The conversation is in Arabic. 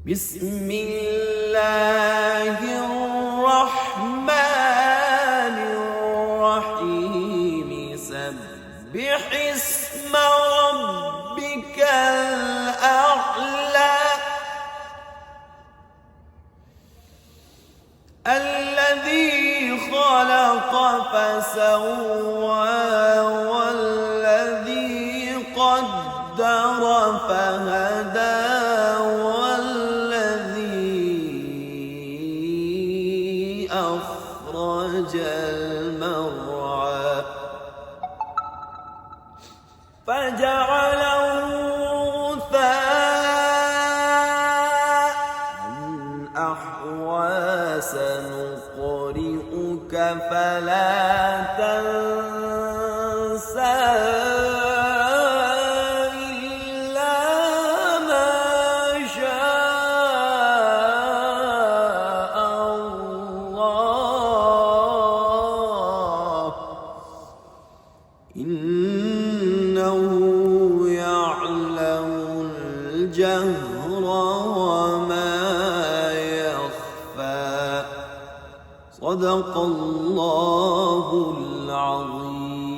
بسم الله الرحمن الرحيم سبح اسم ربك الأعلى الذي خلق فسوى والذي قدر فهدى أخرج المرعى فجعله غثاء أحوى سنقرئك فلا تنسى إلا ما شاء الله إنه يعلم الجهر وما يخفى صدق الله العظيم.